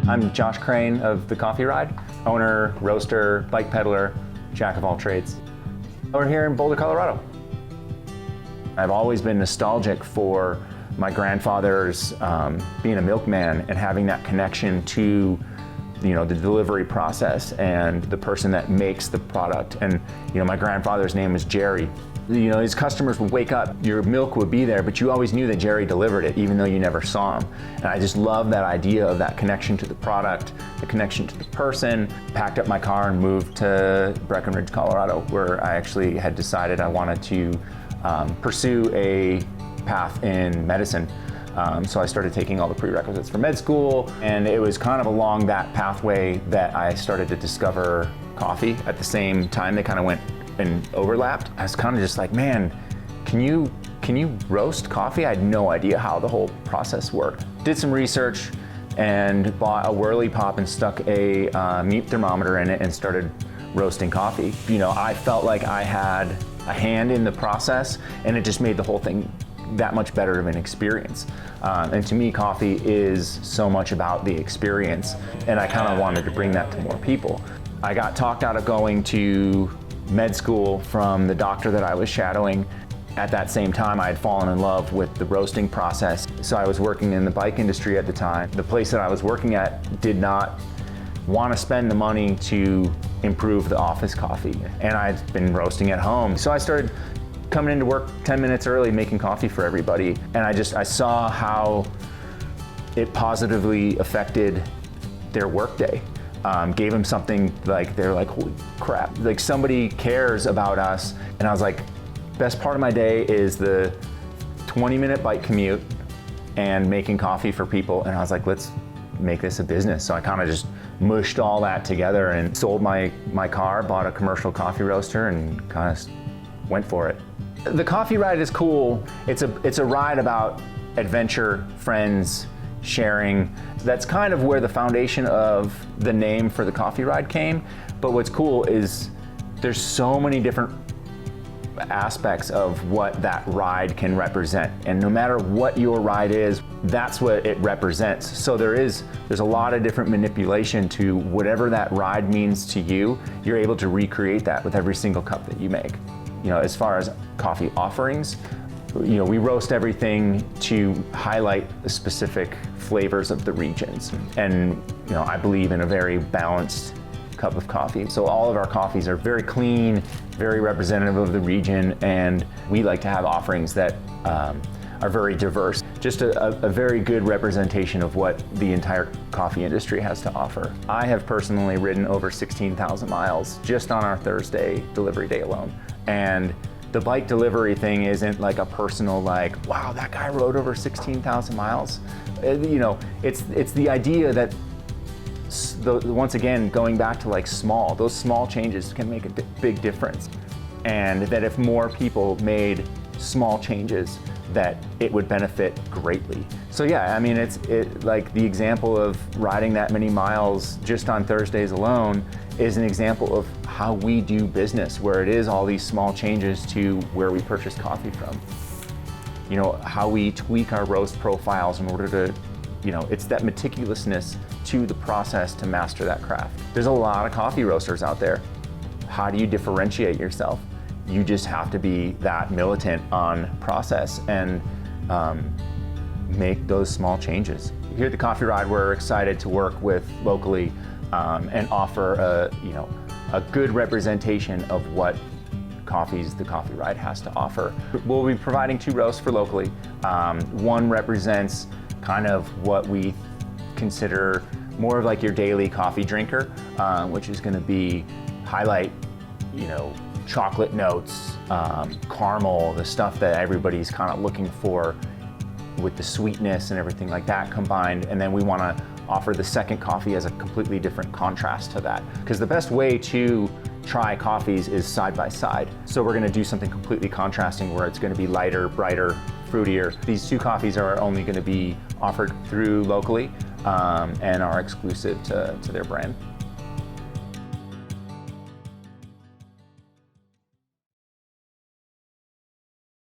I'm Josh Crane of The Coffee Ride, owner, roaster, bike peddler, jack of all trades. We're here in Boulder, Colorado. I've always been nostalgic for my grandfather's being a milkman and having that connection to the delivery process and the person that makes the product. And my grandfather's name was Jerry. His customers would wake up, your milk would be there, but you always knew that Jerry delivered it, even though you never saw him. And I just love that idea of that connection to the product, the connection to the person. Packed up my car and moved to Breckenridge, Colorado, where I actually had decided I wanted to pursue a path in medicine. So I started taking all the prerequisites for med school, and it was kind of along that pathway that I started to discover coffee. At the same time, they kind of went and overlapped. I was kind of just like, man, can you roast coffee? I had no idea how the whole process worked. Did some research and bought a whirly pop and stuck a mute thermometer in it and started roasting coffee. I felt like I had a hand in the process, and it just made the whole thing that much better of an experience. And to me, coffee is so much about the experience, and I kind of wanted to bring that to more people. I got talked out of going to med school from the doctor that I was shadowing. At that same time, I had fallen in love with the roasting process. So I was working in the bike industry at the time. The place that I was working at did not want to spend the money to improve the office coffee. And I'd been roasting at home. So I started coming into work 10 minutes early, making coffee for everybody. And I saw how it positively affected their workday. Gave them something like, they're like, holy crap, like somebody cares about us. And I was like, best part of my day is the 20-minute bike commute and making coffee for people. And I was like, let's make this a business. So I kind of just mushed all that together and sold my car, bought a commercial coffee roaster, and kind of went for it. The Coffee Ride is cool. It's a ride about adventure, friends, sharing. That's kind of where the foundation of the name for the Coffee Ride came. But what's cool is there's so many different aspects of what that ride can represent. And no matter what your ride is, that's what it represents. So there's a lot of different manipulation to whatever that ride means to you. You're able to recreate that with every single cup that you make. As far as coffee offerings, we roast everything to highlight the specific flavors of the regions. And I believe in a very balanced cup of coffee. So all of our coffees are very clean, very representative of the region, and we like to have offerings that are very diverse. Just a very good representation of what the entire coffee industry has to offer. I have personally ridden over 16,000 miles just on our Thursday delivery day alone. And the bike delivery thing isn't like a personal, like, wow, that guy rode over 16,000 miles. It's the idea that, once again, going back to like those small changes can make a big difference. And that if more people made small changes, that it would benefit greatly. So yeah, I mean, it's like the example of riding that many miles just on Thursdays alone is an example of how we do business, where it is all these small changes to where we purchase coffee from. How we tweak our roast profiles in order to, it's that meticulousness to the process to master that craft. There's a lot of coffee roasters out there. How do you differentiate yourself? You just have to be that militant on process and make those small changes. Here at the Coffee Ride, we're excited to work with Lokoly and offer a good representation of what the Coffee Ride has to offer. We'll be providing 2 roasts for Lokoly. One represents kind of what we consider more of like your daily coffee drinker, which is going to highlight, chocolate notes, caramel, the stuff that everybody's kind of looking for with the sweetness and everything like that combined. And then we want to offer the second coffee as a completely different contrast to that. Because the best way to try coffees is side by side. So we're going to do something completely contrasting where it's going to be lighter, brighter, fruitier. These 2 coffees are only going to be offered through Lokoly and are exclusive to their brand.